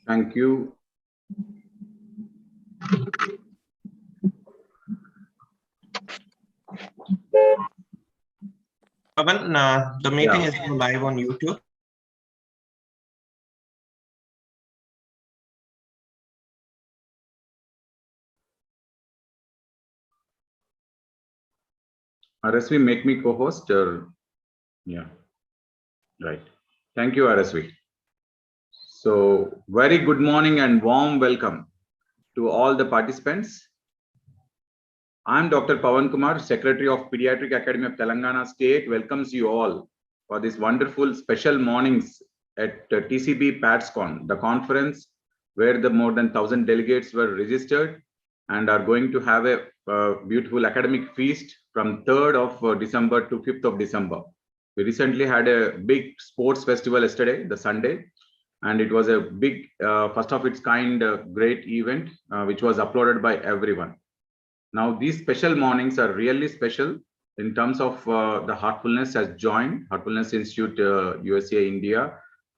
Thank you. Pavan, the meeting is now live on YouTube. RSV, make me co-host or yeah, right. Thank you, RSV. So very good morning and warm welcome to all the participants. I'm Dr. Pavan Kumar, Secretary of Pediatric Academy of Telangana State, welcomes you all for this wonderful special mornings at TCB-PATSCON, the conference where the more than 1,000 delegates were registered and are going to have a beautiful academic feast from 3rd of December to 5th of December. We recently had a big sports festival yesterday, the Sunday, and it was a big, first of its kind, great event, which was uploaded by everyone. Now, these special mornings are really special in terms of the Heartfulness has joined, Heartfulness Institute USA India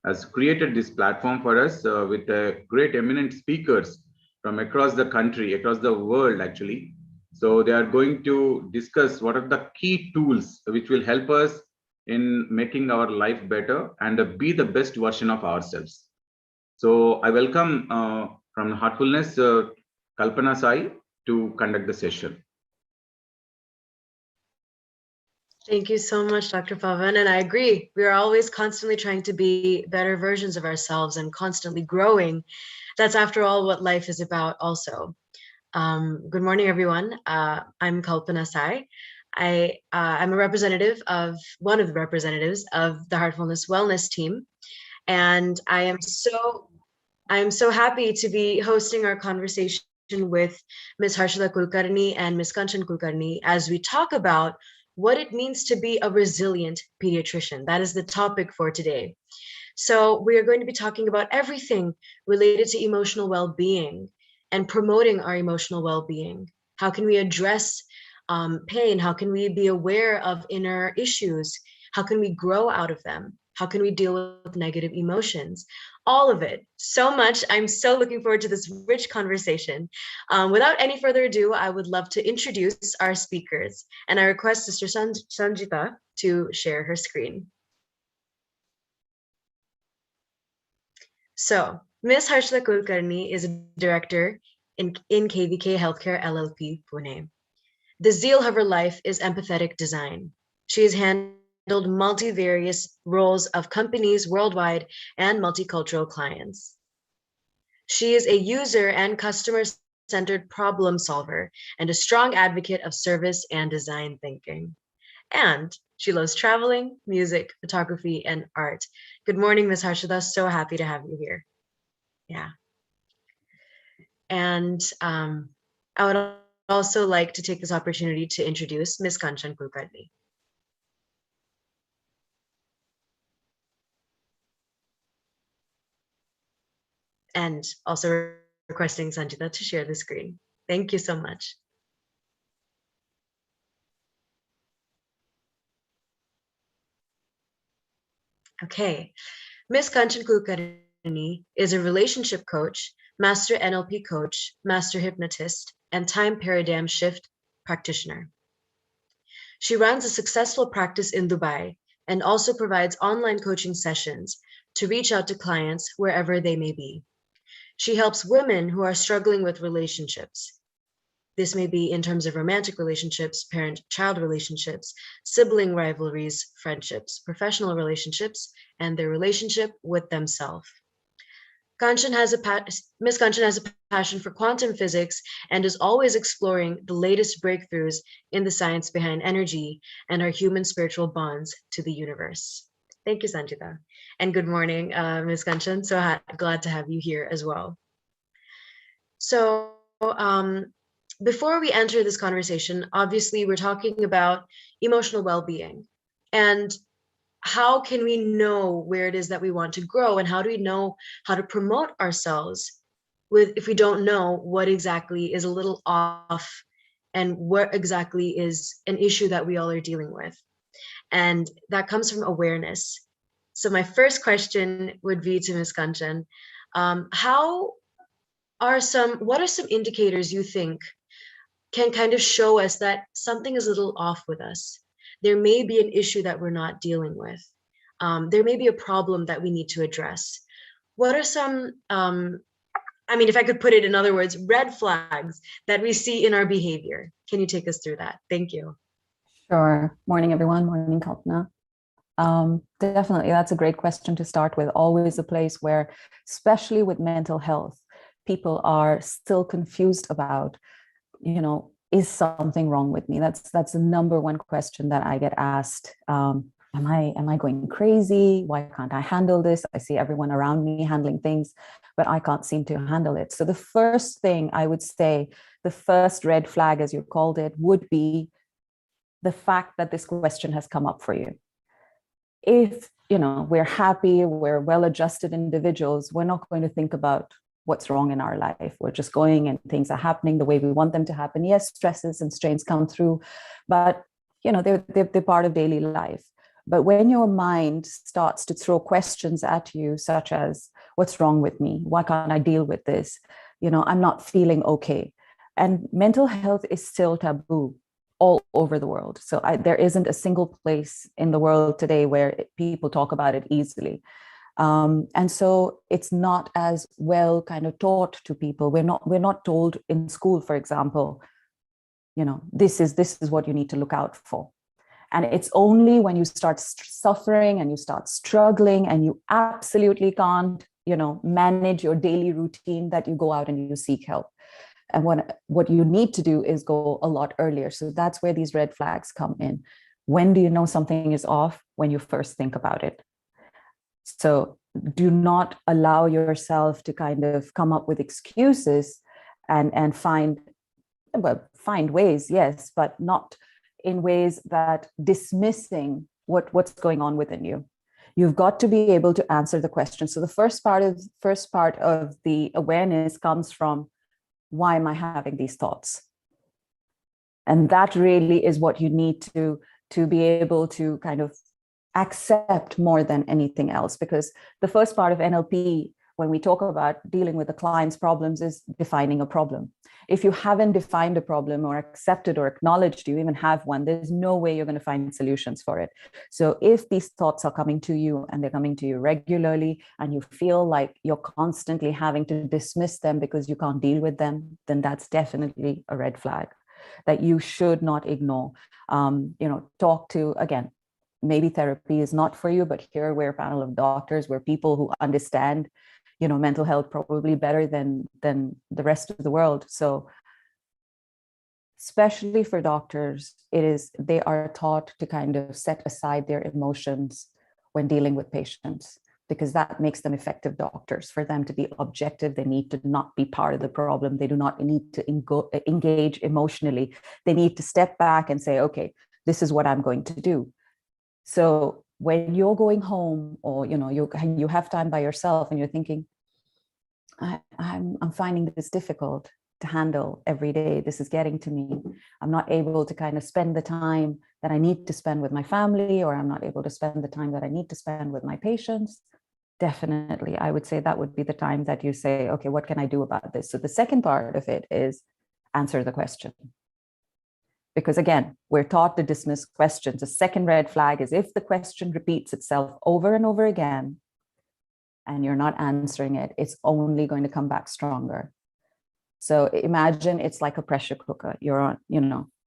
has created this platform for us with great eminent speakers from across the country, across the world actually. So they are going to discuss what are the key tools which will help us in making our life better and be the best version of ourselves. So I welcome from Heartfulness, Kalpana Sai to conduct the session. Thank you so much, Dr. Pavan. And I agree, we are always constantly trying to be better versions of ourselves and constantly growing. That's after all what life is about also. Good morning, everyone. I'm Kalpana Sai. I'm a representative of, one of the representatives of the Heartfulness Wellness team. And I am so happy to be hosting our conversation with Ms. Harshada Kulkarni and Ms. Kanchan Kulkarni as we talk about what it means to be a resilient pediatrician. That is the topic for today. So we are going to be talking about everything related to emotional well-being and promoting our emotional well-being. How can we address pain? How can we be aware of inner issues? How can we grow out of them? How can we deal with negative emotions? All of it, so much. I'm so looking forward to this rich conversation. Without any further ado, I would love to introduce our speakers, and I request Sister Sanjita to share her screen. So, Ms. Harshada Kulkarni is a director in KVK Healthcare LLP, Pune. The zeal of her life is empathetic design. She has handled multivarious roles of companies worldwide and multicultural clients. She is a user and customer-centered problem solver and a strong advocate of service and design thinking. And she loves traveling, music, photography, and art. Good morning, Ms. Harshada. So happy to have you here. Yeah. And I would also like to take this opportunity to introduce Ms. Kanchan Kulkarni. And also requesting Sanjita to share the screen. Thank you so much. Okay, Ms. Kanchan Kulkarni is a relationship coach, master NLP coach, master hypnotist, and time paradigm shift practitioner. She runs a successful practice in Dubai and also provides online coaching sessions to reach out to clients wherever they may be. She helps women who are struggling with relationships. This may be in terms of romantic relationships, parent-child relationships, sibling rivalries, friendships, professional relationships, and their relationship with themselves. Ms. Kanchan has a passion for quantum physics and is always exploring the latest breakthroughs in the science behind energy and our human spiritual bonds to the universe. Thank you, Sanjita. And good morning, Ms. Kanchan. So glad to have you here as well. So before we enter this conversation, obviously we're talking about emotional well-being. And how can we know where it is that we want to grow, and how do we know how to promote ourselves if we don't know what exactly is a little off and what exactly is an issue that we all are dealing with? And that comes from awareness. So my first question would be to Ms. Kanchan, what are some indicators you think can kind of show us that something is a little off with us? There may be an issue that we're not dealing with. There may be a problem that we need to address. What are some, if I could put it in other words, red flags that we see in our behavior? Can you take us through that? Thank you. Sure. Morning, everyone. Morning, Kalpana. Definitely, that's a great question to start with. Always a place where, especially with mental health, people are still confused about, is something wrong with me? That's the number one question that I get asked. Am I going crazy? Why can't I handle this? I see everyone around me handling things, but I can't seem to handle it. So the first thing I would say, the first red flag, as you called it, would be the fact that this question has come up for you. If, we're happy, we're well-adjusted individuals, we're not going to think about what's wrong in our life. We're just going and things are happening the way we want them to happen. Yes, stresses and strains come through, but they're part of daily life. But when your mind starts to throw questions at you, such as, what's wrong with me? Why can't I deal with this? I'm not feeling okay. And mental health is still taboo all over the world. So there isn't a single place in the world today where people talk about it easily. And so it's not as well kind of taught to people. We're not told in school, for example, this is what you need to look out for. And it's only when you start suffering and you start struggling and you absolutely can't, manage your daily routine that you go out and you seek help. And what you need to do is go a lot earlier. So that's where these red flags come in. When do you know something is off? When you first think about it. So do not allow yourself to kind of come up with excuses and find ways, yes, but not in ways that dismissing what's going on within you. You've got to be able to answer the question. So the first part of the awareness comes from, why am I having these thoughts? And that really is what you need to be able to kind of accept more than anything else, because the first part of NLP, when we talk about dealing with the client's problems, is defining a problem. If you haven't defined a problem or accepted or acknowledged you even have one, there's no way you're going to find solutions for it. So if these thoughts are coming to you and they're coming to you regularly and you feel like you're constantly having to dismiss them because you can't deal with them, then that's definitely a red flag that you should not ignore. Talk to, again, maybe therapy is not for you, but here we're a panel of doctors, we're people who understand mental health probably better than the rest of the world. So especially for doctors, they are taught to kind of set aside their emotions when dealing with patients, because that makes them effective doctors. For them to be objective, they need to not be part of the problem. They do not need to engage emotionally. They need to step back and say, okay, this is what I'm going to do. So when you're going home, or you have time by yourself and you're thinking, I'm finding this difficult to handle every day. This is getting to me. I'm not able to kind of spend the time that I need to spend with my family, or I'm not able to spend the time that I need to spend with my patients. Definitely, I would say that would be the time that you say, okay, what can I do about this? So the second part of it is answer the question. Because again, we're taught to dismiss questions. The second red flag is if the question repeats itself over and over again, and you're not answering it, it's only going to come back stronger. So imagine it's like a pressure cooker. You're on,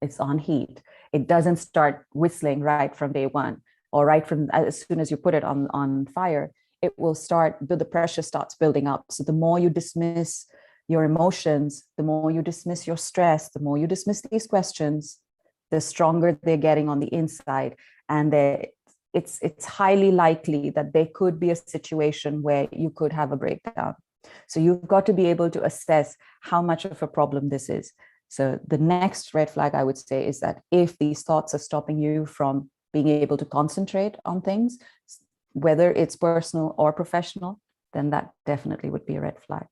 it's on heat. It doesn't start whistling right from day one, or right from as soon as you put it on fire. It will start, the pressure starts building up. So the more you dismiss your emotions, the more you dismiss your stress, the more you dismiss these questions, the stronger they're getting on the inside. And it's highly likely that there could be a situation where you could have a breakdown. So you've got to be able to assess how much of a problem this is. So the next red flag I would say is that if these thoughts are stopping you from being able to concentrate on things, whether it's personal or professional, then that definitely would be a red flag.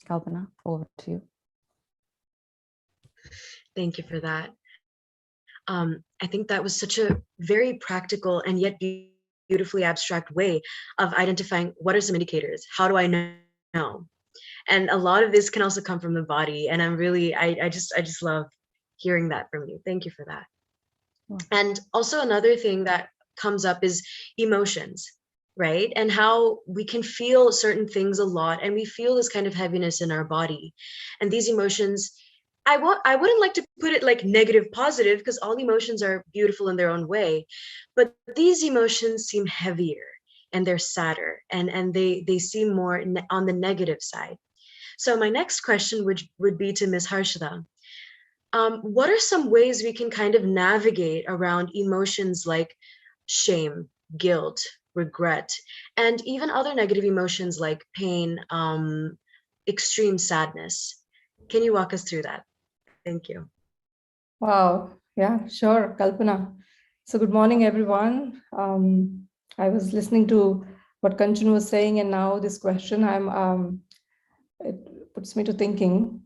Kalpana, over to you. Thank you for that. I think that was such a very practical and yet beautifully abstract way of identifying what are some indicators. How do I know? And a lot of this can also come from the body. And I'm really, I just love hearing that from you. Thank you for that. And also another thing that comes up is emotions, right? And how we can feel certain things a lot, and we feel this kind of heaviness in our body. And these emotions, I wouldn't like to put it like negative, positive, because all emotions are beautiful in their own way. But these emotions seem heavier and they're sadder, and they seem more on the negative side. So my next question would be to Ms. Harshada. What are some ways we can kind of navigate around emotions like shame, guilt, regret, and even other negative emotions like pain, extreme sadness? Can you walk us through that? Thank you. Wow. Yeah, sure, Kalpana. So good morning, everyone. I was listening to what Kanchan was saying, and now this question, it puts me to thinking,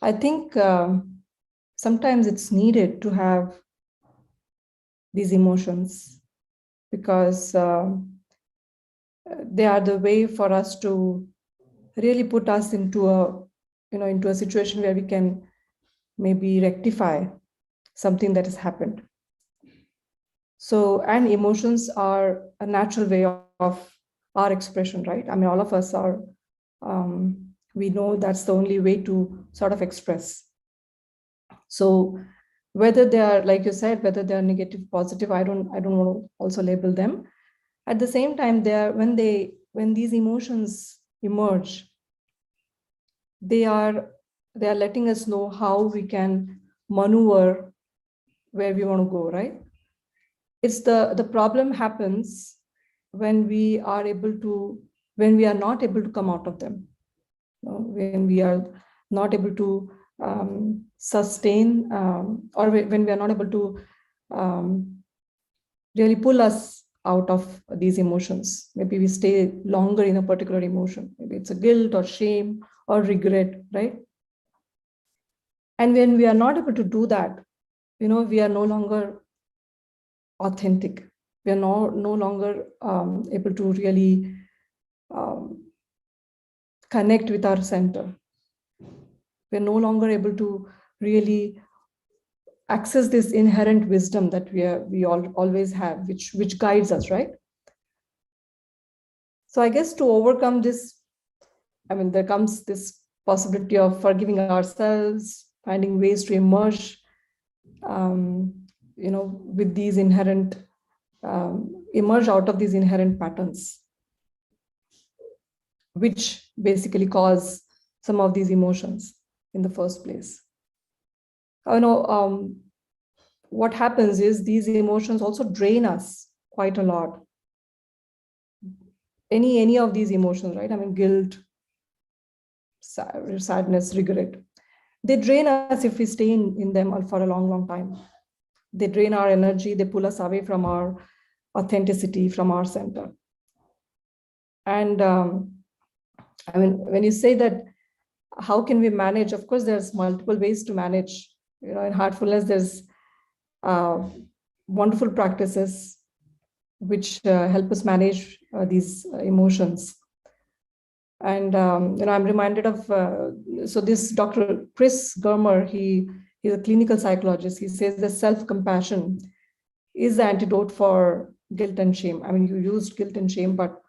I think sometimes it's needed to have these emotions, because they are the way for us to really put us into a situation where we can maybe rectify something that has happened. So, and emotions are a natural way of our expression, right? I mean, all of us are, we know that's the only way to sort of express. So whether they are, like you said, whether they are negative, positive, I don't want to also label them. At the same time, when these emotions emerge, they are letting us know how we can maneuver where we want to go, right? It's the problem happens when we are not able to come out of them, when we are not able to sustain, or when we are not able to really pull us out of these emotions. Maybe we stay longer in a particular emotion. Maybe it's a guilt or shame or regret, right? And when we are not able to do that, we are no longer authentic. We are no longer able to really connect with our center. We're no longer able to really access this inherent wisdom that we always have, which guides us, right? So I guess to overcome this, I mean, there comes this possibility of forgiving ourselves, finding ways to emerge, with these inherent, emerge out of these inherent patterns, which basically cause some of these emotions in the first place. What happens is these emotions also drain us quite a lot. Any of these emotions, right? I mean, guilt, sadness, regret, they drain us if we stay in them for a long time. They drain our energy, they pull us away from our authenticity, from our center. And I mean, when you say that, how can we manage? Of course, there's multiple ways to manage. In heartfulness, there's wonderful practices which help us manage these emotions. And I'm reminded of so this Dr. Chris Germer, he's a clinical psychologist. He says that self-compassion is the antidote for guilt and shame. I mean, you used guilt and shame, but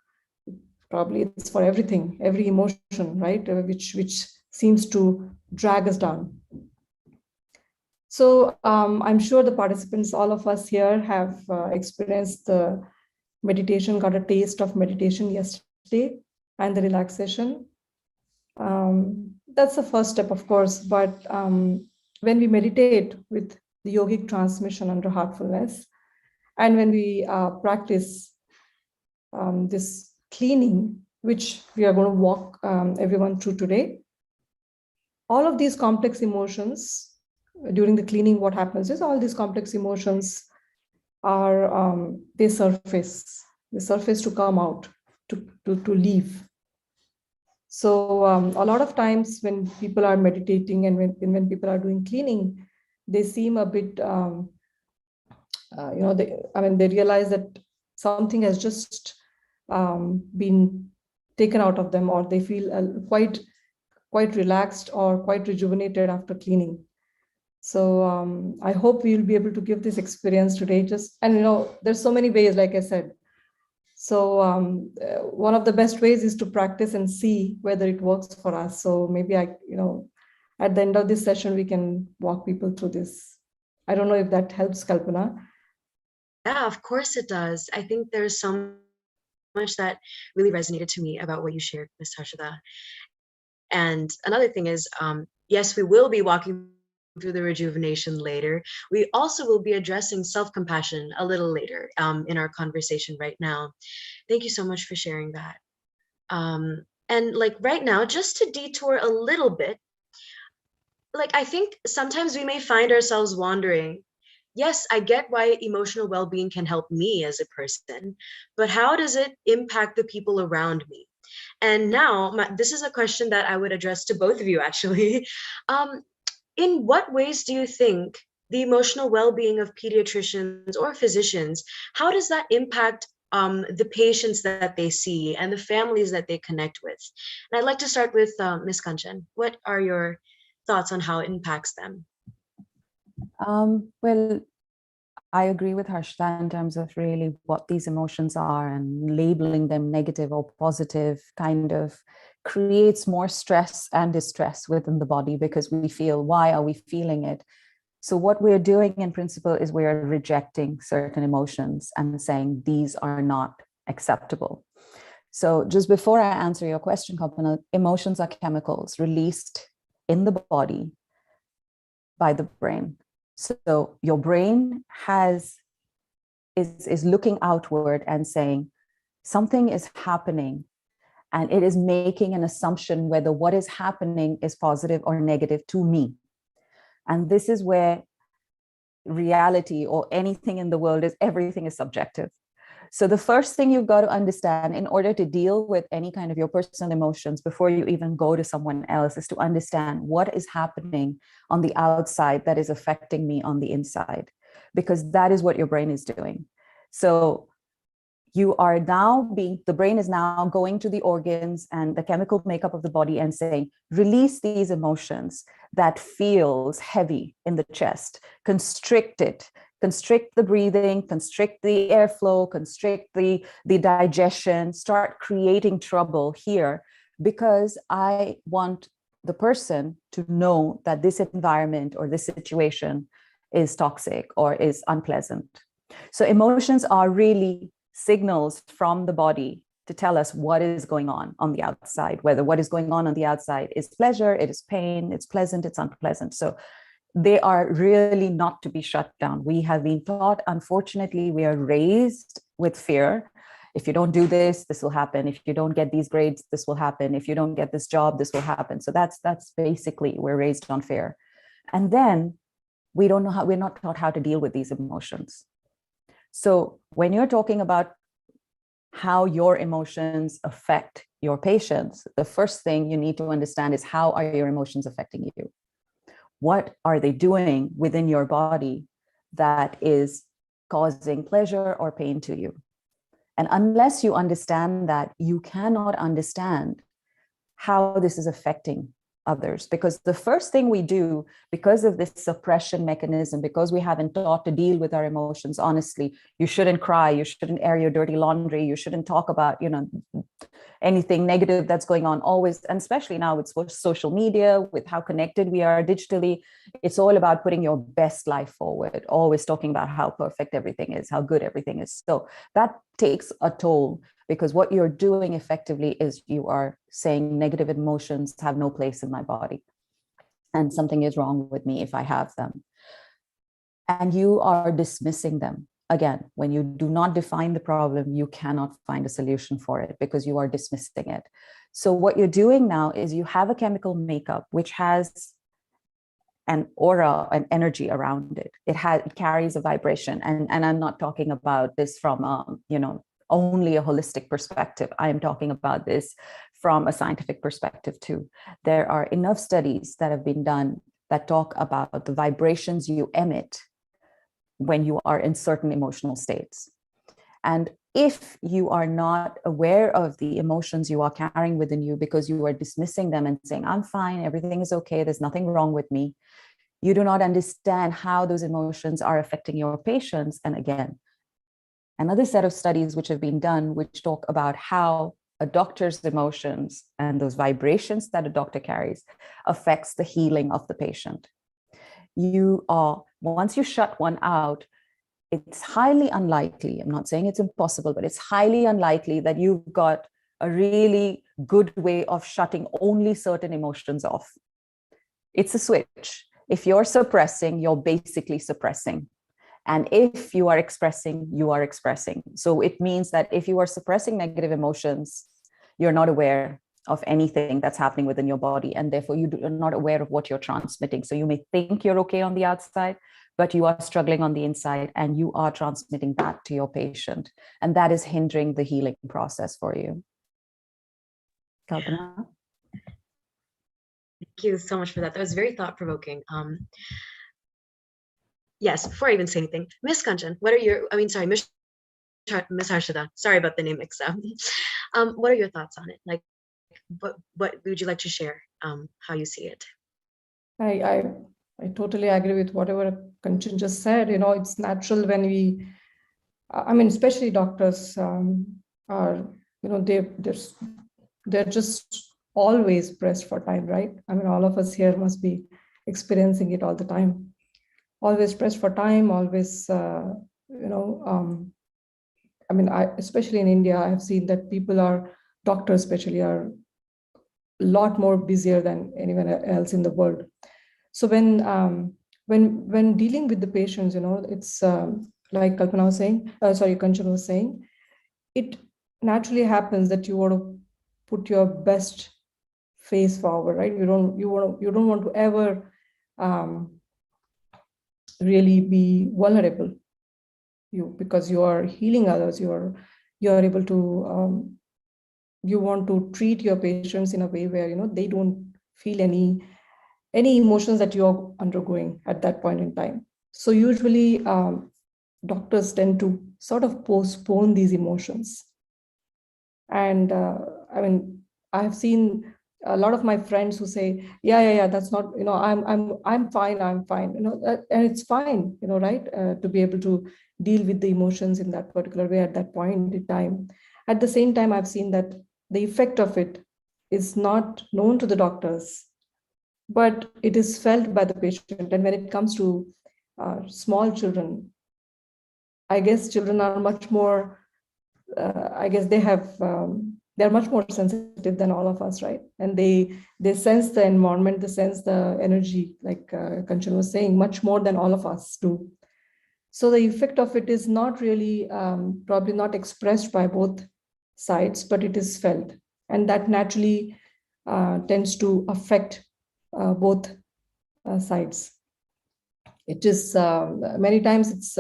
probably it's for everything, every emotion, right? Which seems to drag us down. So I'm sure the participants, all of us here, have experienced the meditation, got a taste of meditation yesterday, and the relaxation. That's the first step, of course. But when we meditate with the yogic transmission under heartfulness, and when we practice this cleaning, which we are going to walk everyone through today, all of these complex emotions during the cleaning, what happens is all these complex emotions are, they surface to come out, to leave. So a lot of times when people are meditating and when people are doing cleaning, they seem a bit, they realize that something has just been taken out of them, or they feel quite relaxed or quite rejuvenated after cleaning. So I hope we'll be able to give this experience today. There's so many ways, like I said. So one of the best ways is to practice and see whether it works for us. So maybe at the end of this session, we can walk people through this. I don't know if that helps, Kalpana. Yeah, of course it does. I think there's so much that really resonated to me about what you shared, Ms. Harshada. And another thing is, yes, we will be walking through the rejuvenation later. We also will be addressing self-compassion a little later in our conversation right now. Thank you so much for sharing that. And like right now, just to detour a little bit, like I think sometimes we may find ourselves wondering, yes, I get why emotional well-being can help me as a person, but how does it impact the people around me? And now this is a question that I would address to both of you, actually. In what ways do you think the emotional well-being of pediatricians or physicians, how does that impact the patients that they see and the families that they connect with? And I'd like to start with Ms. Kanchan. What are your thoughts on how it impacts them? Well, I agree with Harshita in terms of really what these emotions are, and labeling them negative or positive kind of creates more stress and distress within the body, because we feel, why are we feeling it? So what we're doing in principle is we're rejecting certain emotions and saying these are not acceptable. So just before I answer your question, Kalpana, emotions are chemicals released in the body by the brain. So your brain is looking outward and saying something is happening, and it is making an assumption whether what is happening is positive or negative to me. And this is where reality or anything in the world is, everything is subjective. So the first thing you've got to understand in order to deal with any kind of your personal emotions before you even go to someone else is to understand what is happening on the outside that is affecting me on the inside, because that is what your brain is doing. So you are now the brain is now going to the organs and the chemical makeup of the body and saying, release these emotions that feels heavy in the chest, constrict it, constrict the breathing, constrict the airflow, constrict the digestion, start creating trouble here, because I want the person to know that this environment or this situation is toxic or is unpleasant. So emotions are really signals from the body to tell us what is going on the outside, whether what is going on the outside is pleasure, it is pain, it's pleasant, it's unpleasant. So they are really not to be shut down. We have been taught, unfortunately, we are raised with fear. If you don't do this, this will happen. If you don't get these grades, this will happen. If you don't get this job, this will happen. So that's basically, we're raised on fear. And then we don't know how, we're not taught how to deal with these emotions. So when you're talking about how your emotions affect your patients, the first thing you need to understand is, how are your emotions affecting you? What are they doing within your body that is causing pleasure or pain to you? And unless you understand that, you cannot understand how this is affecting others. Because the first thing we do, because of this suppression mechanism, because we haven't taught to deal with our emotions honestly, you shouldn't cry, you shouldn't air your dirty laundry, you shouldn't talk about, anything negative that's going on always. And especially now with social media, with how connected we are digitally, it's all about putting your best life forward, always talking about how perfect everything is, how good everything is. So that takes a toll, because what you're doing effectively is you are saying negative emotions have no place in my body, and something is wrong with me if I have them. And you are dismissing them. again, when you do not define the problem, you cannot find a solution for it because you are dismissing it. So what you're doing now is you have a chemical makeup which has an aura, an energy around it. It carries a vibration, and I'm not talking about this from only a holistic perspective. I am talking about this from a scientific perspective too. There are enough studies that have been done that talk about the vibrations you emit when you are in certain emotional states. And if you are not aware of the emotions you are carrying within you because you are dismissing them and saying, I'm fine, everything is okay, there's nothing wrong with me, you do not understand how those emotions are affecting your patients. And again, another set of studies which have been done, which talk about how a doctor's emotions and those vibrations that a doctor carries affects the healing of the patient. Once you shut one out, it's highly unlikely, I'm not saying it's impossible, but it's highly unlikely that you've got a really good way of shutting only certain emotions off. It's a switch. If you're suppressing, you're basically suppressing. And if you are expressing, you are expressing. So it means that if you are suppressing negative emotions, you're not aware of anything that's happening within your body. And therefore, you're not aware of what you're transmitting. So you may think you're okay on the outside, but you are struggling on the inside, and you are transmitting that to your patient. And that is hindering the healing process for you. Kalpana? Thank you so much for that. That was very thought-provoking. Yes, before I even say anything, Miss Kanchan, Miss Harshada, sorry about the name mix-up. What are your thoughts on it? Like, what would you like to share, how you see it? I totally agree with whatever Kanchan just said. It's natural when we, especially doctors are, they're just always pressed for time, right? All of us here must be experiencing it all the time. Always pressed for time, always, especially in India, I've seen that doctors especially are a lot more busier than anyone else in the world. So when dealing with the patients, it's like Kalpana was saying, Kanchan was saying, it naturally happens that you want to put your best face forward, right? You don't want to ever really be vulnerable, because you are healing others. You are able to you want to treat your patients in a way where they don't feel any emotions that you're undergoing at that point in time. So usually doctors tend to sort of postpone these emotions. And I have seen a lot of my friends who say, yeah, that's not, I'm fine, and it's fine, right? To be able to deal with the emotions in that particular way at that point in time. At the same time, I've seen that the effect of it is not known to the doctors, but it is felt by the patient. And when it comes to small children, I guess children are much more, they're much more sensitive than all of us, right? And they sense the environment, they sense the energy, like Kanchan was saying, much more than all of us do. So the effect of it is not really, probably not expressed by both sides, but it is felt. And that naturally tends to affect both sides. It is many times it's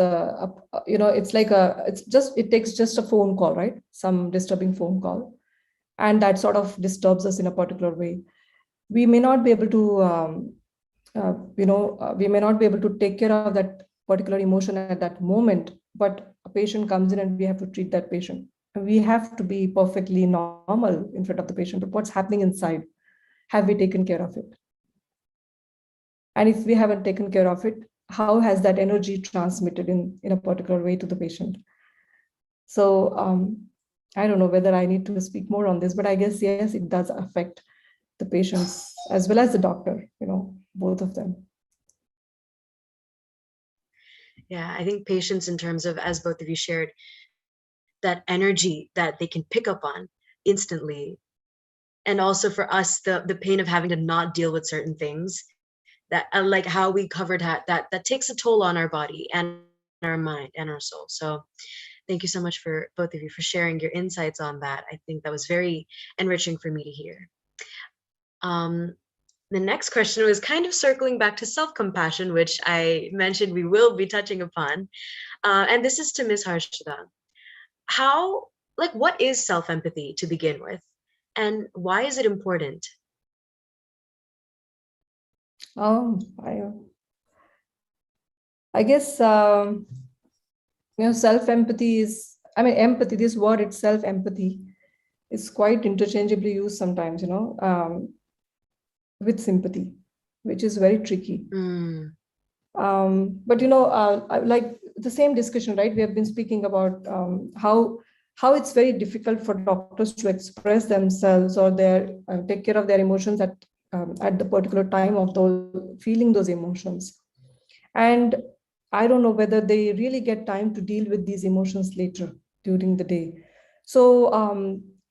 it takes just a phone call, right? Some disturbing phone call, and that sort of disturbs us in a particular way. We may not be able to we may not be able to take care of that particular emotion at that moment, but a patient comes in and we have to treat that patient. We have to be perfectly normal in front of the patient, but what's happening inside? Have we taken care of it? And if we haven't taken care of it, how has that energy transmitted in a particular way to the patient? So I don't know whether I need to speak more on this, but I guess, yes, it does affect the patients as well as the doctor, both of them. Yeah, I think patients, in terms of, as both of you shared, that energy that they can pick up on instantly. And also for us, the pain of having to not deal with certain things, that like how we covered that takes a toll on our body. And our mind and our soul. So thank you so much for both of you for sharing your insights on that. I think that was very enriching for me to hear. The next question was kind of circling back to self-compassion, which I mentioned we will be touching upon. And this is to Ms. Harshada. What is self-empathy to begin with? And why is it important? I guess, self-empathy is, empathy, this word itself, empathy, is quite interchangeably used sometimes, with sympathy, which is very tricky. But like the same discussion, right? We have been speaking about how it's very difficult for doctors to express themselves or take care of their emotions at the particular time of feeling those emotions. And I don't know whether they really get time to deal with these emotions later during the day. So,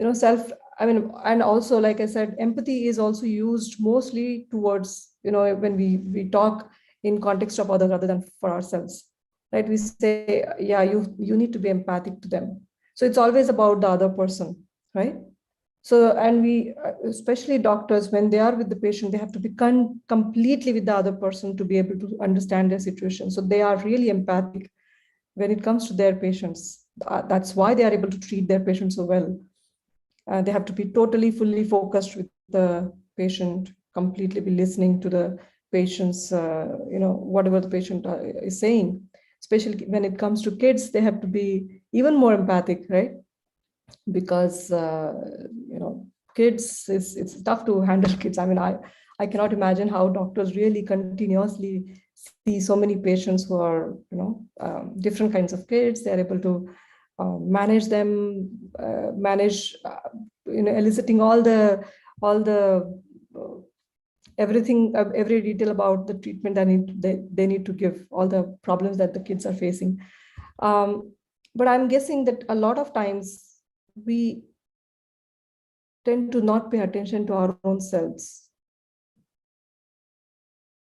and also, like I said, empathy is also used mostly towards, when we talk in context of others rather than for ourselves, right? We say, yeah, you need to be empathic to them. So it's always about the other person, right? So, and we, especially doctors, when they are with the patient, they have to be completely with the other person to be able to understand their situation. So they are really empathic when it comes to their patients. That's why they are able to treat their patients so well. They have to be totally, fully focused with the patient, completely be listening to the patient's, whatever the patient is saying. Especially when it comes to kids, they have to be even more empathic, right? Because kids, it's tough to handle kids. I cannot imagine how doctors really continuously see so many patients who are different kinds of kids. They're able to manage them, eliciting all the everything, every detail about the treatment they need to give, all the problems that the kids are facing. But I'm guessing that a lot of times we tend to not pay attention to our own selves.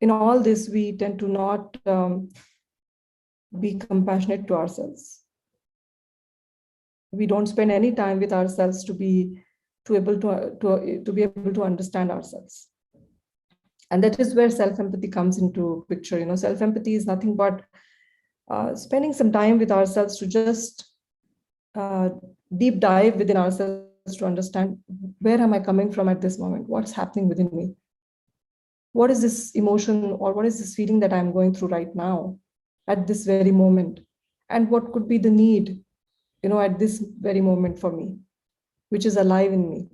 In all this, we tend to not be compassionate to ourselves. We don't spend any time with ourselves to be able to understand ourselves. And that is where self-empathy comes into picture. Self-empathy is nothing but spending some time with ourselves to just deep dive within ourselves to understand, where am I coming from at this moment? What's happening within me? What is this emotion or what is this feeling that I'm going through right now at this very moment? And what could be the need, at this very moment for me, which is alive in me,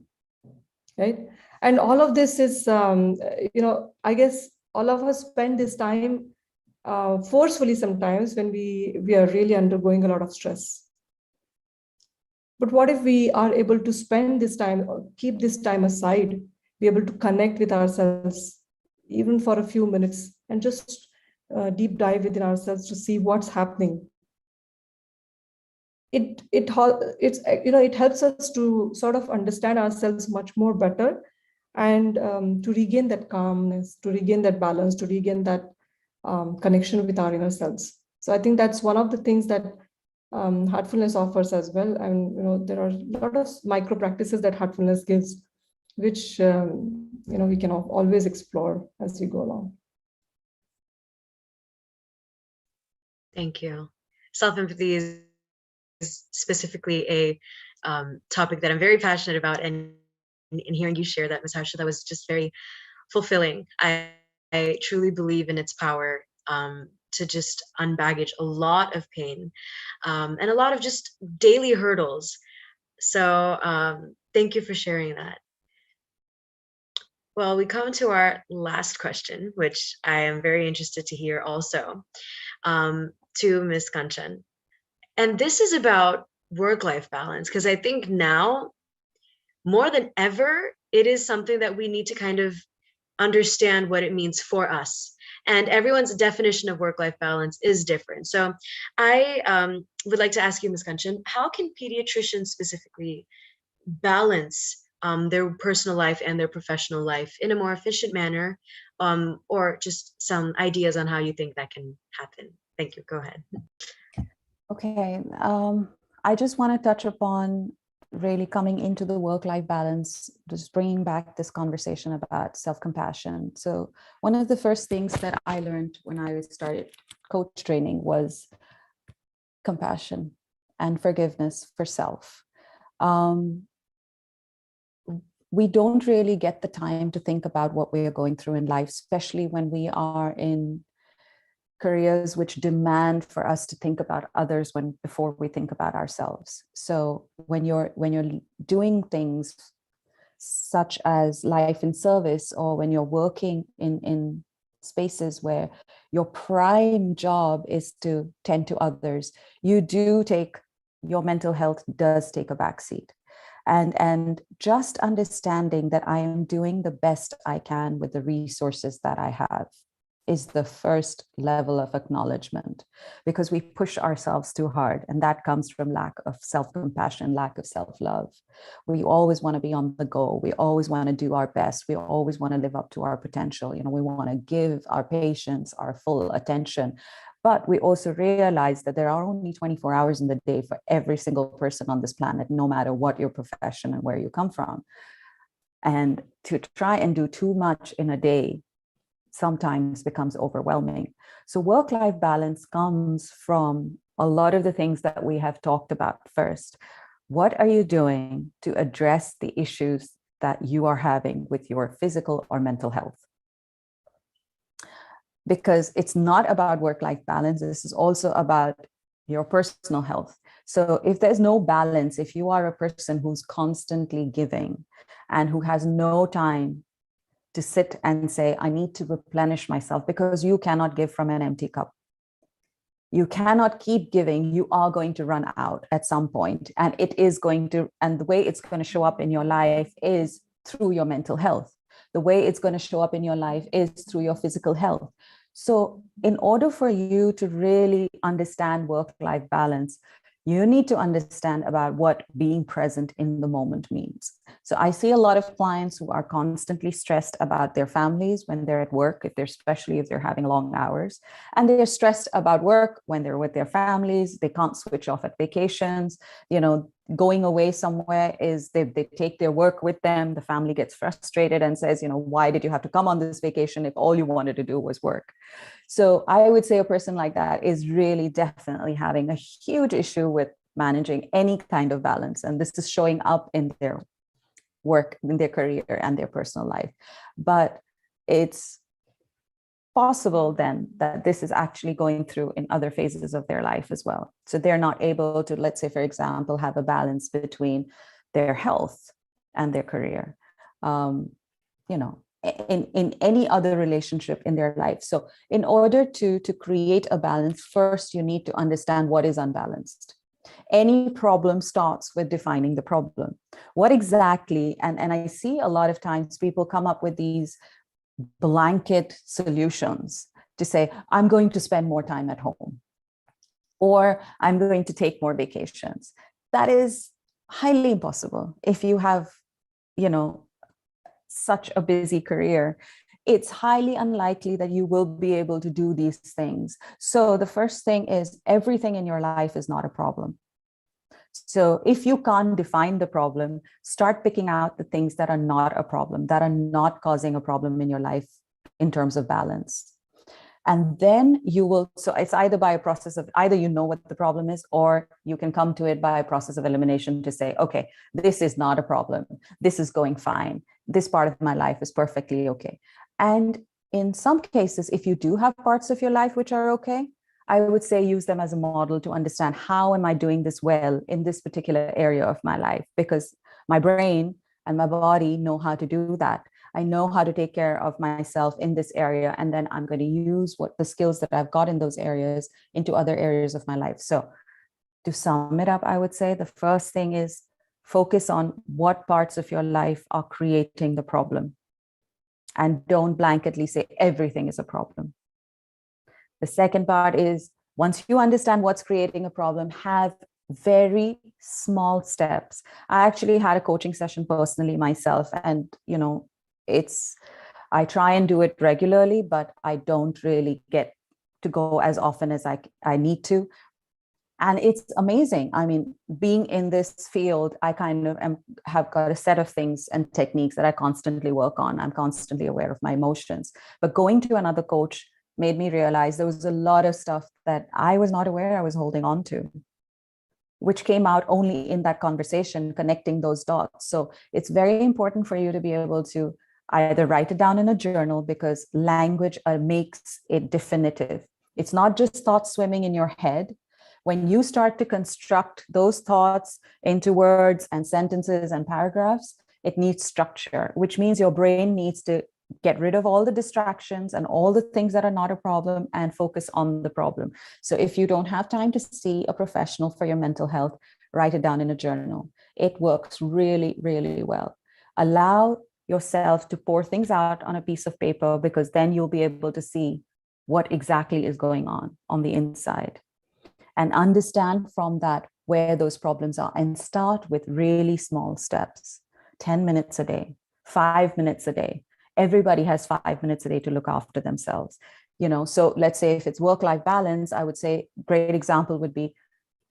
right? And all of this is, I guess all of us spend this time forcefully sometimes when we are really undergoing a lot of stress. But what if we are able to spend this time or keep this time aside, be able to connect with ourselves even for a few minutes and just deep dive within ourselves to see what's happening? It helps us to sort of understand ourselves much more better, and to regain that calmness, to regain that balance, to regain that connection with our inner selves. So I think that's one of the things that heartfulness offers as well. And there are a lot of micro practices that heartfulness gives, which we can always explore as we go along. Thank you. Self-empathy is specifically a topic that I'm very passionate about, and in hearing you share that, Ms. Harsha, that was just very fulfilling. I truly believe in its power to just unbaggage a lot of pain and a lot of just daily hurdles. So thank you for sharing that. Well, we come to our last question, which I am very interested to hear also, to Ms. Kanchan. And this is about work-life balance, because I think now, more than ever, it is something that we need to kind of understand what it means for us. And everyone's definition of work-life balance is different. So I would like to ask you, Ms. Kanchan, how can pediatricians specifically balance their personal life and their professional life in a more efficient manner, or just some ideas on how you think that can happen? Thank you. Go ahead. Okay, I just want to touch upon really coming into the work-life balance, just bringing back this conversation about self-compassion. So one of the first things that I learned when I started coach training was compassion and forgiveness for self. We don't really get the time to think about what we are going through in life, especially when we are in careers which demand for us to think about others before we think about ourselves. So when you're doing things such as life in service, or when you're working in spaces where your prime job is to tend to others, your mental health does take a backseat. And just understanding that I am doing the best I can with the resources that I have is the first level of acknowledgement, because we push ourselves too hard, and that comes from lack of self-compassion, lack of self-love. We always want to be on the go. We always want to do our best. We always want to live up to our potential. We want to give our patients our full attention. But we also realize that there are only 24 hours in the day for every single person on this planet, no matter what your profession and where you come from. And to try and do too much in a day sometimes becomes overwhelming. So work-life balance comes from a lot of the things that we have talked about first. What are you doing to address the issues that you are having with your physical or mental health? Because it's not about work-life balance. This is also about your personal health. So if there's no balance, if you are a person who's constantly giving and who has no time to sit and say, I need to replenish myself, because you cannot give from an empty cup. You cannot keep giving. You are going to run out at some point, and and the way it's going to show up in your life is through your mental health. The way it's going to show up in your life is through your physical health. So in order for you to really understand work-life balance, you need to understand about what being present in the moment means. So I see a lot of clients who are constantly stressed about their families when they're at work, especially if they're having long hours, and they're stressed about work when they're with their families. They can't switch off at vacations. Going away somewhere is they take their work with them. The family gets frustrated and says, why did you have to come on this vacation if all you wanted to do was work? So I would say a person like that is really definitely having a huge issue with managing any kind of balance. And this is showing up in their work, in their career and their personal life. But it's possible then that this is actually going through in other phases of their life as well. So they're not able to, let's say, for example, have a balance between their health and their career. In any other relationship in their life. So in order to create a balance, first you need to understand what is unbalanced. Any problem starts with defining the problem. What exactly, and I see a lot of times people come up with these blanket solutions to say, I'm going to spend more time at home, or I'm going to take more vacations. That is highly impossible. If you have, such a busy career, it's highly unlikely that you will be able to do these things. So the first thing is, everything in your life is not a problem. So if you can't define the problem, start picking out the things that are not a problem, that are not causing a problem in your life in terms of balance. And then so it's either by a process of, either you know what the problem is, or you can come to it by a process of elimination to say, okay, this is not a problem. This is going fine. This part of my life is perfectly okay. And in some cases, if you do have parts of your life which are okay, I would say use them as a model to understand, how am I doing this well in this particular area of my life? Because my brain and my body know how to do that. I know how to take care of myself in this area, and then I'm going to use the skills that I've got in those areas into other areas of my life. So to sum it up, I would say the first thing is focus on what parts of your life are creating the problem, and don't blanketly say everything is a problem. The second part is, once you understand what's creating a problem, have very small steps. I actually had a coaching session personally myself, and I try and do it regularly, but I don't really get to go as often as I need to. And it's amazing. I mean, being in this field, I kind of have got a set of things and techniques that I constantly work on. I'm constantly aware of my emotions. But going to another coach made me realize there was a lot of stuff that I was not aware I was holding on to, which came out only in that conversation, connecting those dots. So it's very important for you to be able to either write it down in a journal, because language makes it definitive. It's not just thoughts swimming in your head. When you start to construct those thoughts into words and sentences and paragraphs, it needs structure, which means your brain needs to get rid of all the distractions and all the things that are not a problem and focus on the problem. So if you don't have time to see a professional for your mental health, write it down in a journal. It works really, really well. Allow yourself to pour things out on a piece of paper, because then you'll be able to see what exactly is going on the inside, and understand from that where those problems are, and start with really small steps. 10 minutes a day, 5 minutes a day. Everybody has 5 minutes a day to look after themselves. So let's say if it's work-life balance, I would say great example would be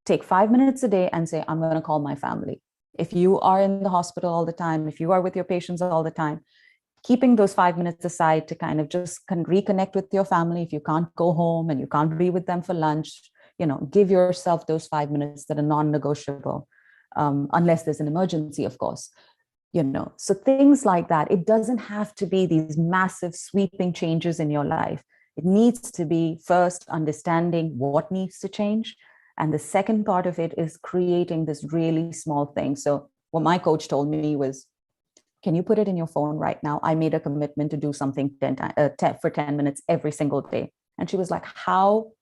take 5 minutes a day and say, I'm going to call my family. If you are in the hospital all the time, if you are with your patients all the time, keeping those 5 minutes aside to kind of just reconnect with your family. If you can't go home and you can't be with them for lunch, give yourself those 5 minutes that are non-negotiable, unless there's an emergency, of course. So things like that. It doesn't have to be these massive sweeping changes in your life. It needs to be first understanding what needs to change. And the second part of it is creating this really small thing. So what my coach told me was, can you put it in your phone right now? I made a commitment to do something for 10 minutes every single day. And she was like, how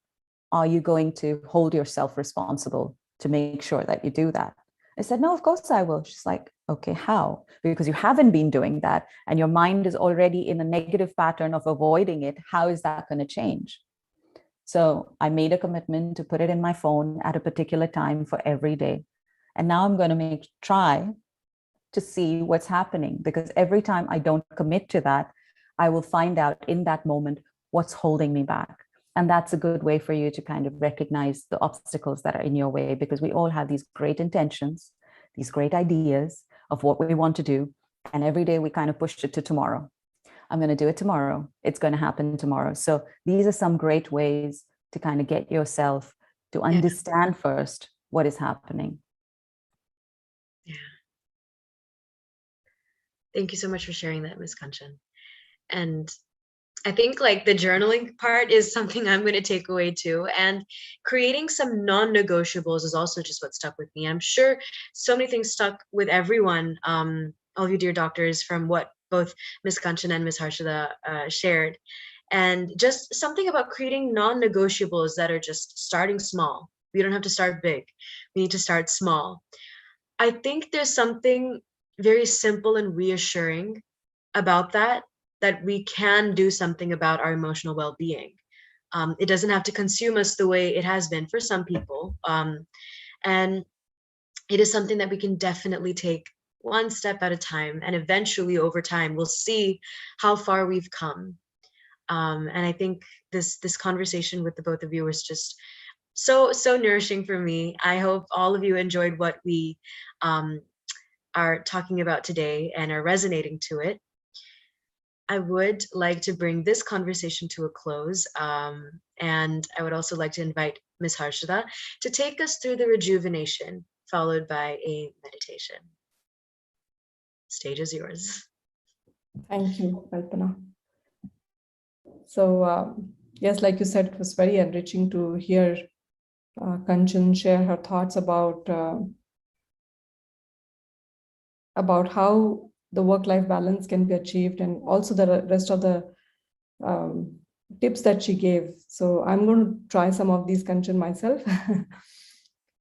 are you going to hold yourself responsible to make sure that you do that? I said, no, of course I will. She's like, okay, how? Because you haven't been doing that and your mind is already in a negative pattern of avoiding it. How is that going to change? So I made a commitment to put it in my phone at a particular time for every day. And now I'm going to try to see what's happening, because every time I don't commit to that, I will find out in that moment what's holding me back. And that's a good way for you to kind of recognize the obstacles that are in your way, because we all have these great intentions, these great ideas of what we want to do. And every day we kind of push it to tomorrow. I'm going to do it tomorrow. It's going to happen tomorrow. So these are some great ways to kind of get yourself to understand first what is happening. Yeah. Thank you so much for sharing that, Ms. Kanchan. And I think like the journaling part is something I'm going to take away too. And creating some non-negotiables is also just what stuck with me. I'm sure so many things stuck with everyone, all of you dear doctors, from what both Ms. Kanchan and Ms. Harshada shared. And just something about creating non-negotiables that are just starting small. We don't have to start big. We need to start small. I think there's something very simple and reassuring about that we can do something about our emotional well-being. It doesn't have to consume us the way it has been for some people. And it is something that we can definitely take one step at a time. And eventually over time, we'll see how far we've come. And I think this conversation with the both of you was just so nourishing for me. I hope all of you enjoyed what we are talking about today and are resonating to it. I would like to bring this conversation to a close. And I would also like to invite Ms. Harshada to take us through the rejuvenation, followed by a meditation. Stage is yours. Thank you, Kalpana. So, yes, like you said, it was very enriching to hear Kanchan share her thoughts about how the work-life balance can be achieved, and also the rest of the tips that she gave. So I'm going to try some of these, Kanchan, myself.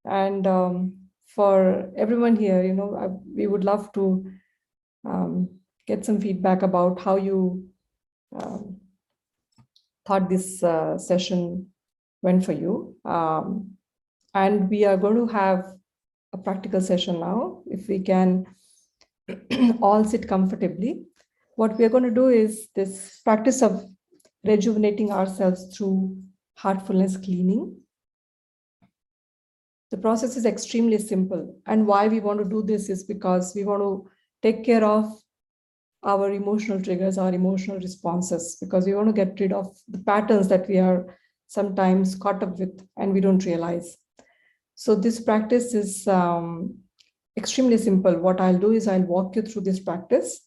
And for everyone here, we would love to get some feedback about how you thought this session went for you. And we are going to have a practical session now. If we can all sit comfortably. What we are going to do is this practice of rejuvenating ourselves through heartfulness cleaning. The process is extremely simple. And why we want to do this is because we want to take care of our emotional triggers, our emotional responses, because we want to get rid of the patterns that we are sometimes caught up with and we don't realize. So this practice is extremely simple. What I'll do is I'll walk you through this practice.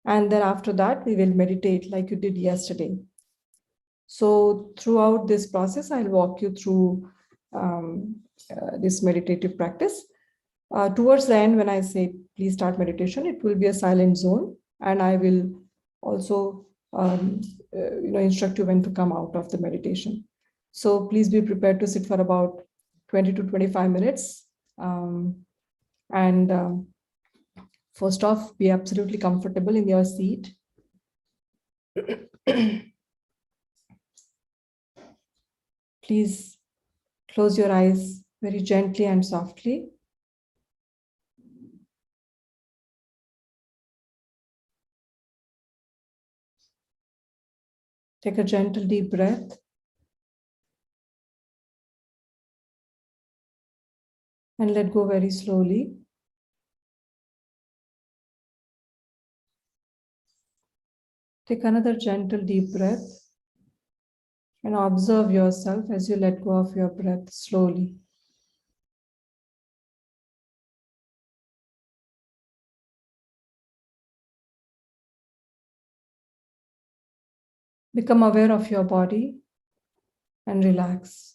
And then after that, we will meditate like you did yesterday. So throughout this process, I'll walk you through this meditative practice. Towards the end, when I say, please start meditation, it will be a silent zone. And I will also instruct you when to come out of the meditation. So please be prepared to sit for about 20 to 25 minutes. First off, be absolutely comfortable in your seat. Please close your eyes very gently and softly. Take a gentle deep breath. And let go very slowly. Take another gentle deep breath and observe yourself as you let go of your breath slowly. Become aware of your body and relax.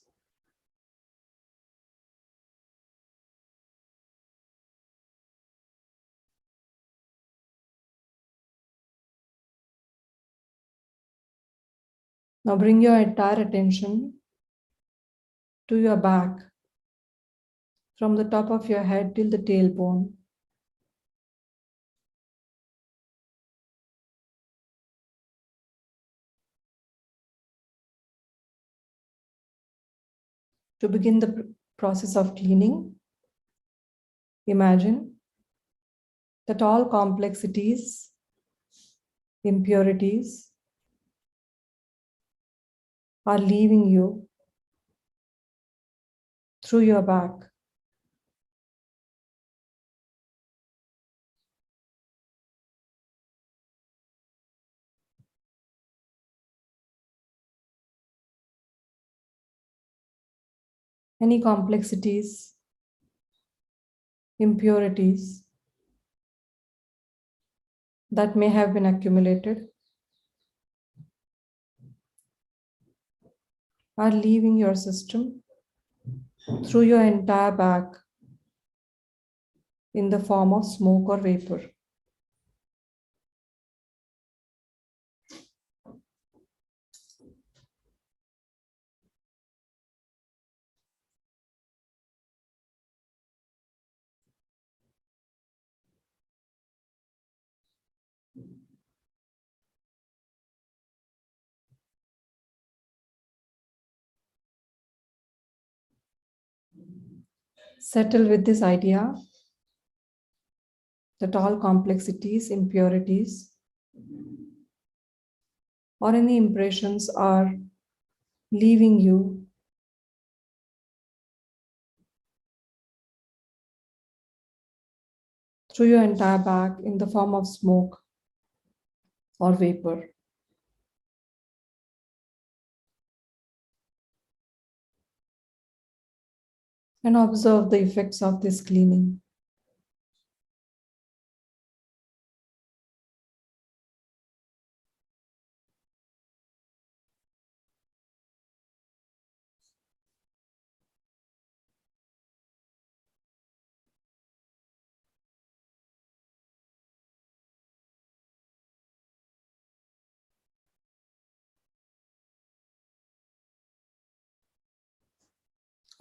Now bring your entire attention to your back, from the top of your head till the tailbone. To begin the process of cleaning, imagine that all complexities, impurities are leaving you through your back. Any complexities, impurities that may have been accumulated are leaving your system through your entire back in the form of smoke or vapor. Settle with this idea that all complexities, impurities, or any impressions are leaving you through your entire back in the form of smoke or vapor. And observe the effects of this cleaning.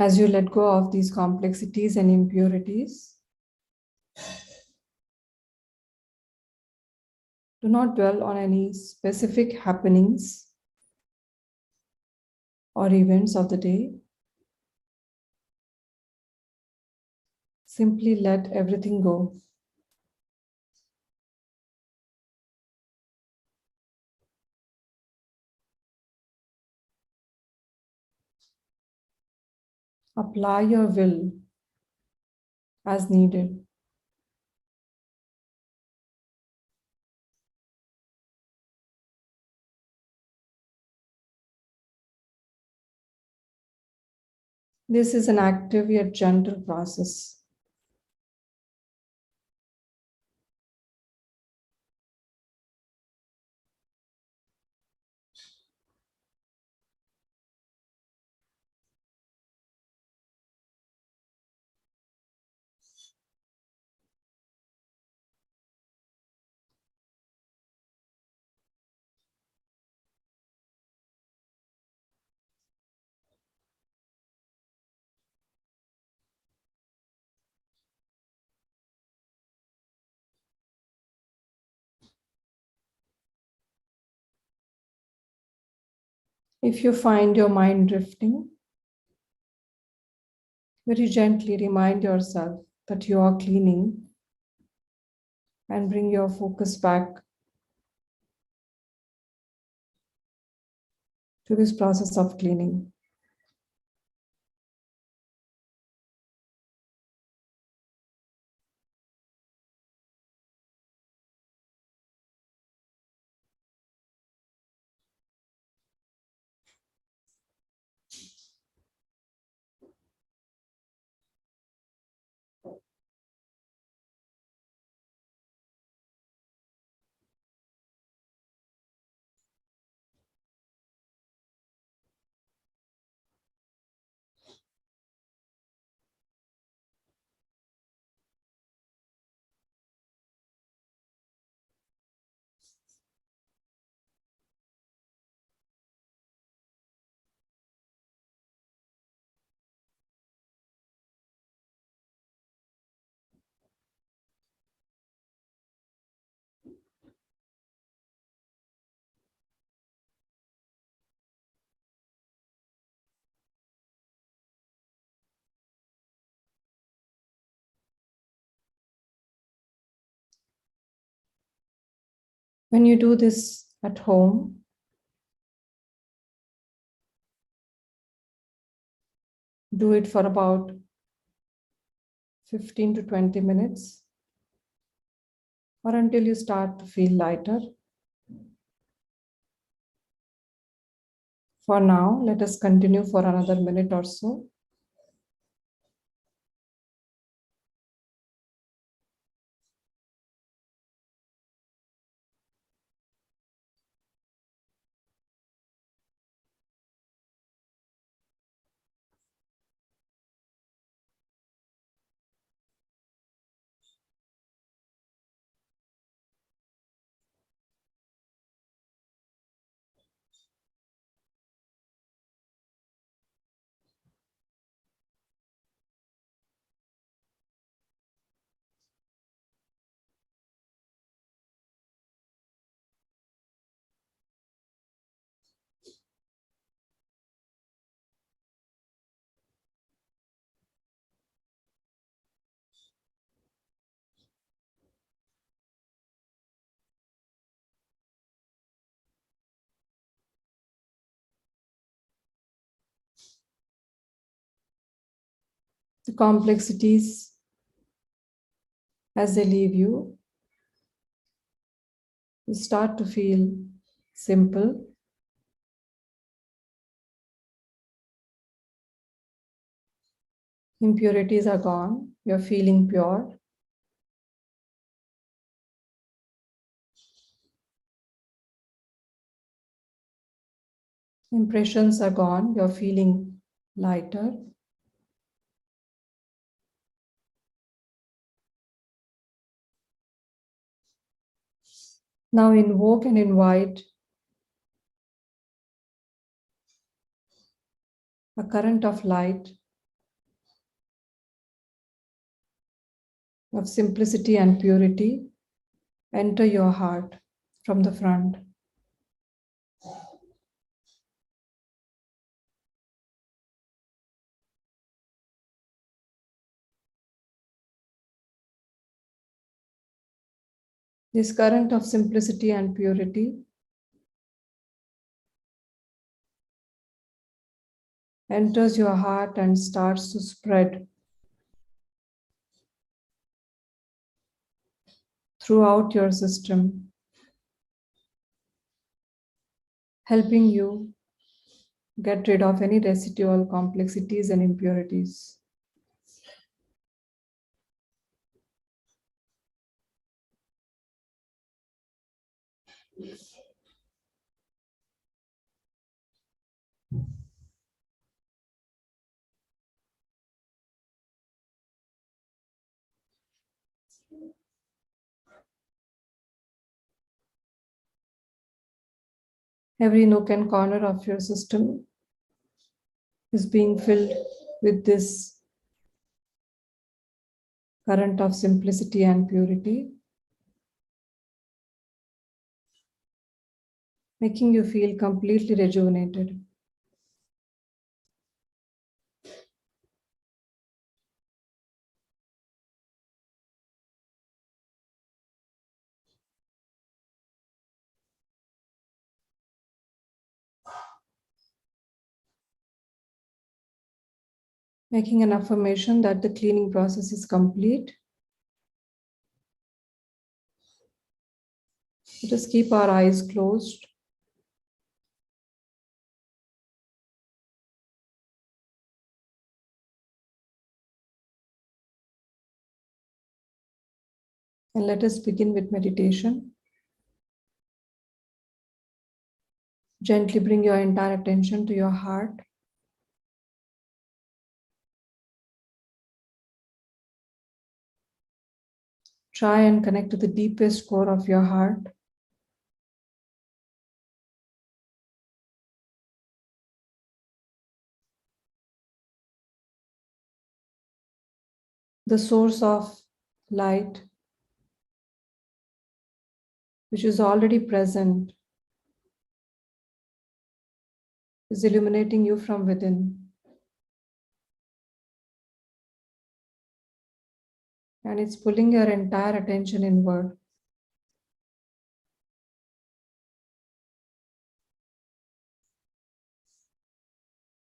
As you let go of these complexities and impurities, do not dwell on any specific happenings or events of the day. Simply let everything go. apply your will as needed. This is an active yet gentle process. If you find your mind drifting, very gently remind yourself that you are cleaning and bring your focus back to this process of cleaning. When you do this at home, do it for about 15 to 20 minutes or until you start to feel lighter. For now, let us continue for another minute or so. The complexities, as they leave you, you start to feel simple. Impurities are gone. You're feeling pure. Impressions are gone. You're feeling lighter. Now invoke and invite a current of light, of simplicity and purity, enter your heart from the front. This current of simplicity and purity enters your heart and starts to spread throughout your system, helping you get rid of any residual complexities and impurities. Every nook and corner of your system is being filled with this current of simplicity and purity, making you feel completely rejuvenated. Making an affirmation that the cleaning process is complete. Let us keep our eyes closed. And let us begin with meditation. Gently bring your entire attention to your heart. Try and connect to the deepest core of your heart. The source of light, which is already present, is illuminating you from within. And it's pulling your entire attention inward.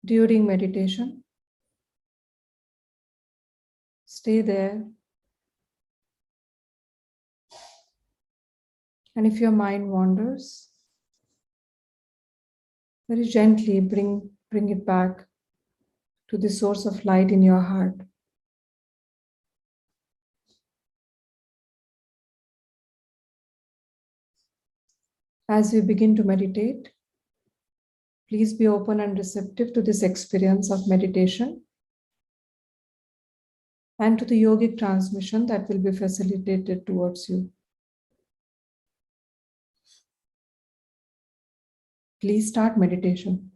During meditation, stay there. And if your mind wanders, very gently bring it back to the source of light in your heart. As we begin to meditate, please be open and receptive to this experience of meditation and to the yogic transmission that will be facilitated towards you. Please start meditation.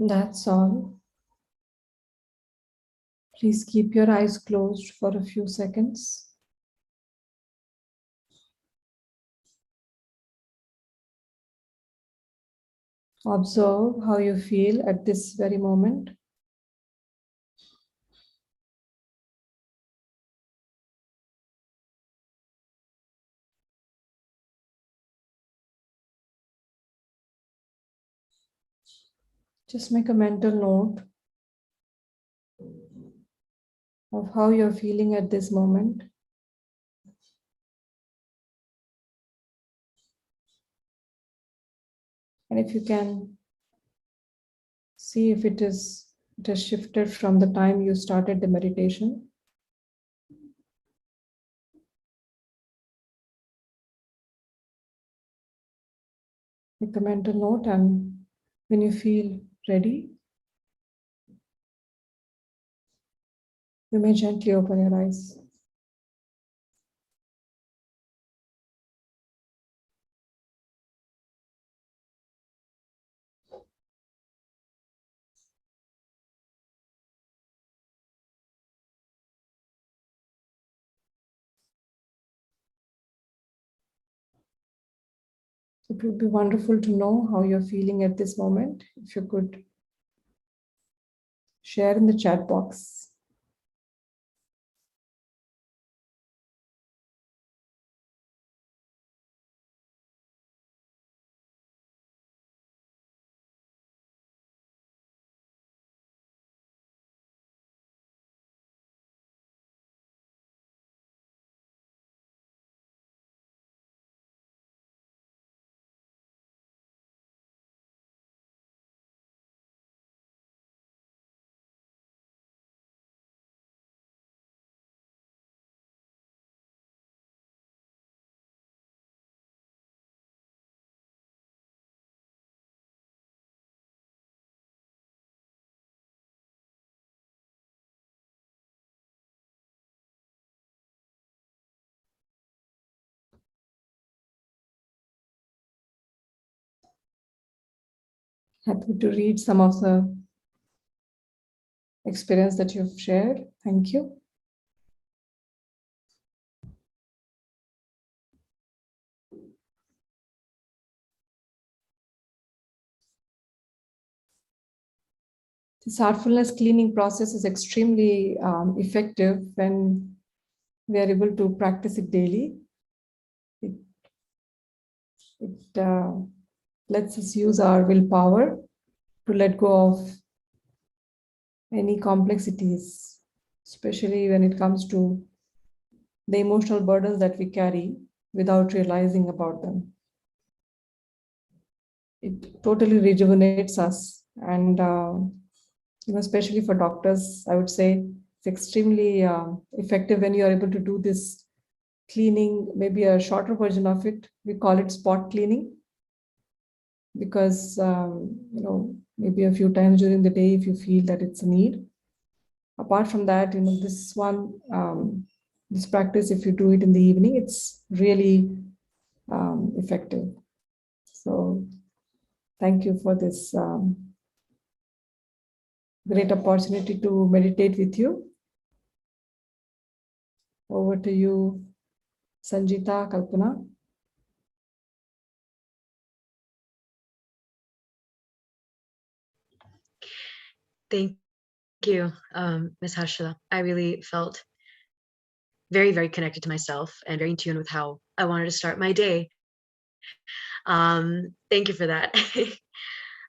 That's all. Please keep your eyes closed for a few seconds. Observe how you feel at this very moment. Just make a mental note of how you're feeling at this moment. And if you can see if it has shifted from the time you started the meditation. Make a mental note, and when you feel ready, you may gently open your eyes. It would be wonderful to know how you're feeling at this moment. If you could share in the chat box. Happy to read some of the experience that you've shared. Thank you. This heartfulness cleaning process is extremely effective when we are able to practice it daily. It lets us use our willpower to let go of any complexities, especially when it comes to the emotional burdens that we carry without realizing about them. It totally rejuvenates us, and especially for doctors, I would say it's extremely effective when you are able to do this cleaning. Maybe a shorter version of it, we call it spot cleaning, because maybe a few times during the day if you feel that it's a need. Apart from that, this practice, if you do it in the evening, it's really effective. So thank you for this great opportunity to meditate with you. Over to you, Sanjita, Kalpana. Thank you, Ms. Harshila. I really felt very, very connected to myself and very in tune with how I wanted to start my day. Thank you for that.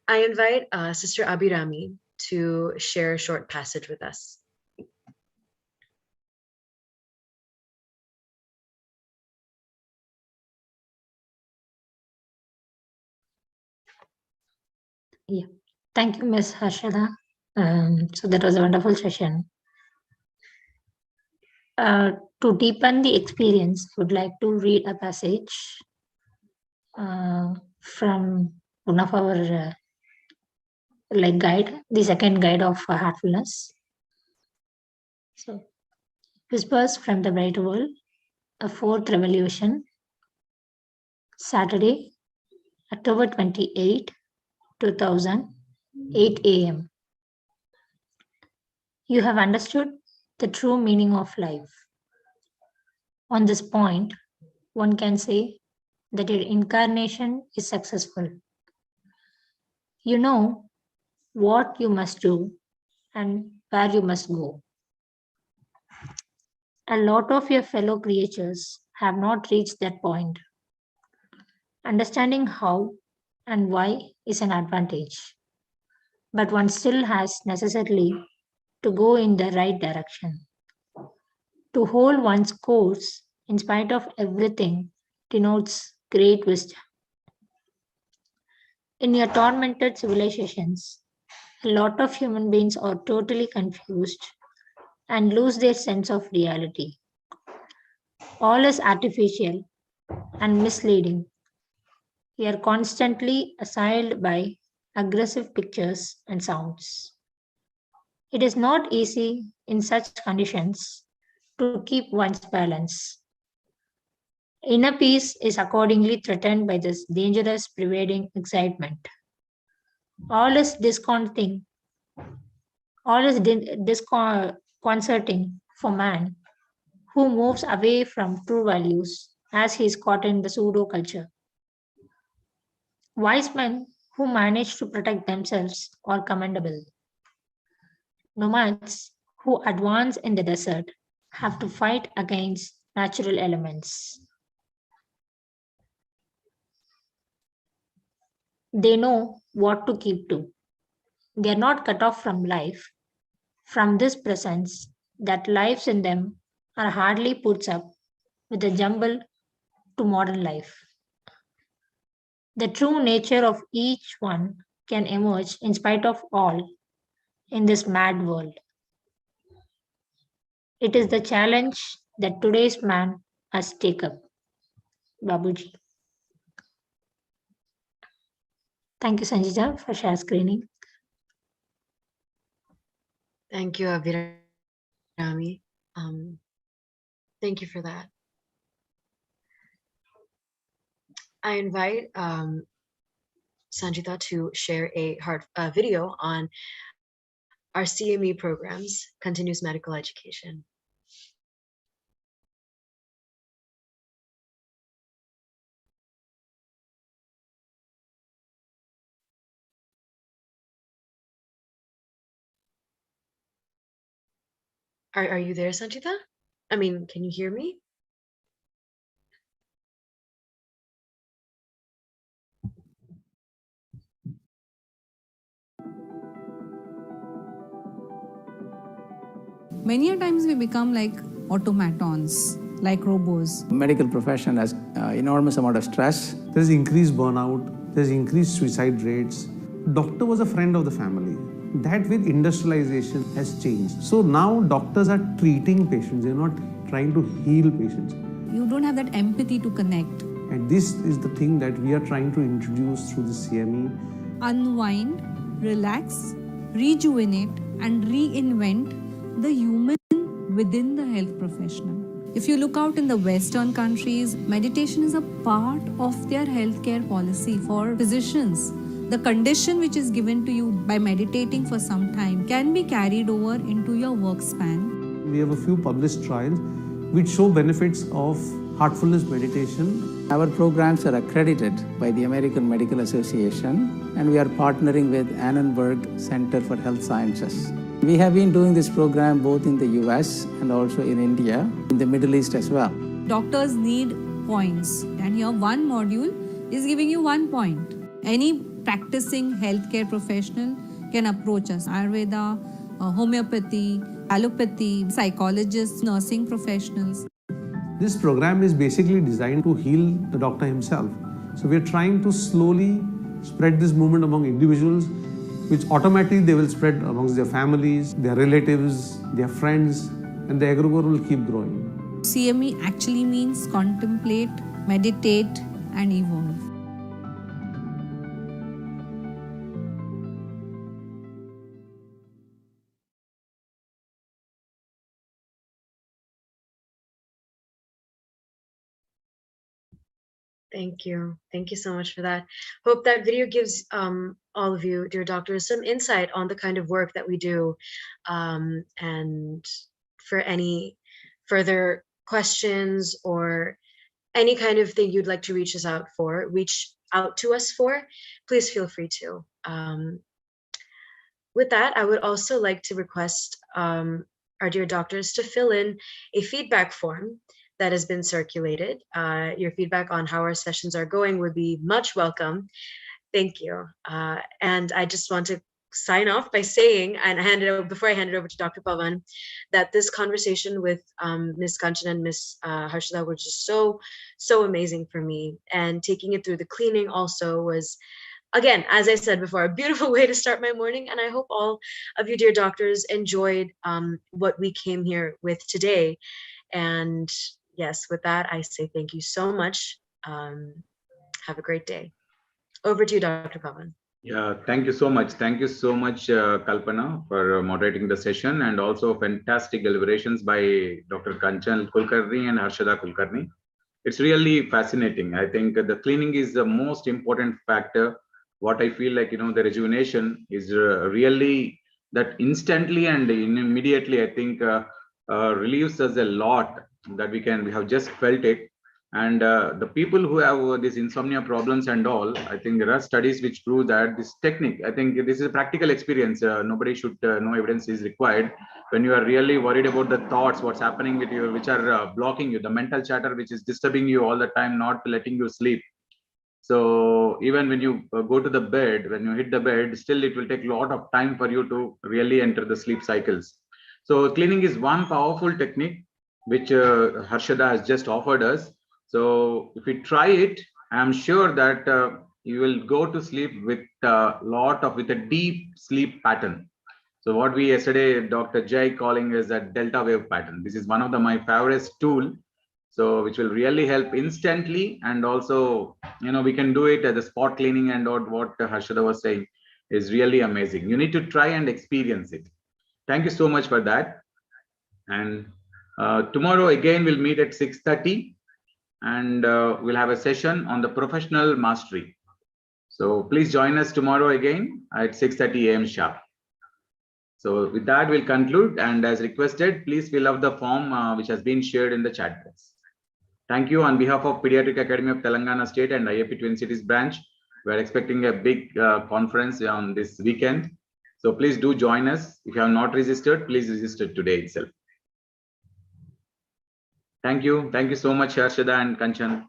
I invite Sister Abhirami to share a short passage with us. Yeah, thank you, Ms. Harshada. So that was a wonderful session. To deepen the experience, I would like to read a passage from one of our guide, the second guide of heartfulness. So, Whispers from the Bright World, a fourth revolution, Saturday, October 28, 2000, 8 a.m. You have understood the true meaning of life. On this point, one can say that your incarnation is successful. You know what you must do and where you must go. A lot of your fellow creatures have not reached that point. Understanding how and why is an advantage, but one still has necessarily to go in the right direction. To hold one's course in spite of everything denotes great wisdom. In your tormented civilizations, a lot of human beings are totally confused and lose their sense of reality. All is artificial and misleading. We are constantly assailed by aggressive pictures and sounds. It is not easy in such conditions to keep one's balance. Inner peace is accordingly threatened by this dangerous pervading excitement. All is disconcerting, all is disconcerting for man who moves away from true values as he is caught in the pseudo culture. Wise men who manage to protect themselves are commendable. Nomads who advance in the desert have to fight against natural elements. They know what to keep to. They are not cut off from life, from this presence that lives in them are hardly puts up with the jumble to modern life. The true nature of each one can emerge in spite of all in this mad world. It is the challenge that today's man has taken up. Babuji. Thank you, Sanjita, for share screening. Thank you, Abhirami. Thank you for that. I invite Sanjita to share a video on our CME programs, continuous medical education. Are you there, Sanjita? I mean, can you hear me? Many a times we become like automatons, like robots. Medical profession has enormous amount of stress. There's increased burnout, there's increased suicide rates. Doctor was a friend of the family. That with industrialization has changed. So now doctors are treating patients, they're not trying to heal patients. You don't have that empathy to connect. And this is the thing that we are trying to introduce through the CME. Unwind, relax, rejuvenate, and reinvent the human within the health professional. If you look out in the Western countries, meditation is a part of their healthcare policy for physicians. The condition which is given to you by meditating for some time can be carried over into your work span. We have a few published trials which show benefits of heartfulness meditation. Our programs are accredited by the American Medical Association, and we are partnering with Annenberg Center for Health Sciences. We have been doing this program both in the US and also in India, in the Middle East as well. Doctors need points, and here one module is giving you 1 point. Any practicing healthcare professional can approach us. Ayurveda, homeopathy, allopathy, psychologists, nursing professionals. This program is basically designed to heal the doctor himself. So we are trying to slowly spread this movement among individuals, which automatically they will spread amongst their families, their relatives, their friends, and the egregore will keep growing. CME actually means contemplate, meditate, and evolve. Thank you. Thank you so much for that. Hope that video gives all of you, dear doctors, some insight on the kind of work that we do. And for any further questions or any kind of thing you'd like to reach out to us for, please feel free to. With that, I would also like to request our dear doctors to fill in a feedback form that has been circulated. Your feedback on how our sessions are going would be much welcome. Thank you. And I just want to sign off by saying, and before I hand it over to Dr. Pavan, that this conversation with Ms. Kanchan and Ms. Harshada was just so amazing for me. And taking it through the cleaning also was, again, as I said before, a beautiful way to start my morning. And I hope all of you, dear doctors, enjoyed what we came here with today. And yes, with that, I say thank you so much. Have a great day. Over to you, Dr. Pavan. Yeah, thank you so much. Thank you so much, Kalpana, for moderating the session, and also fantastic deliberations by Dr. Kanchan Kulkarni and Harshada Kulkarni. It's really fascinating. I think the cleaning is the most important factor. What I feel like, the rejuvenation is really that instantly and immediately, I think, relieves us a lot that we have just felt it. And the people who have these insomnia problems and all, I think there are studies which prove that this technique, I think this is a practical experience. Nobody should, no evidence is required. When you are really worried about the thoughts, what's happening with you, which are blocking you, the mental chatter, which is disturbing you all the time, not letting you sleep. So even when you go to the bed, when you hit the bed, still it will take a lot of time for you to really enter the sleep cycles. So cleaning is one powerful technique which Harshada has just offered us. So if you try it, I'm sure that you will go to sleep with a deep sleep pattern. So what we yesterday, Dr. Jay calling is a delta wave pattern. This is one of my favorite tool. So which will really help instantly. And also, we can do it as a spot cleaning, and what Harshada was saying is really amazing. You need to try and experience it. Thank you so much for that. And tomorrow again, we'll meet at 6:30. And we'll have a session on the professional mastery. So please join us tomorrow again at 6:30 a.m. sharp. So with that, we'll conclude. And as requested, please fill out the form which has been shared in the chat box. Thank you. On behalf of Pediatric Academy of Telangana State and IAP Twin Cities branch, we're expecting a big conference on this weekend. So please do join us. If you have not registered, please register today itself. Thank you. Thank you so much, Harshada and Kanchan.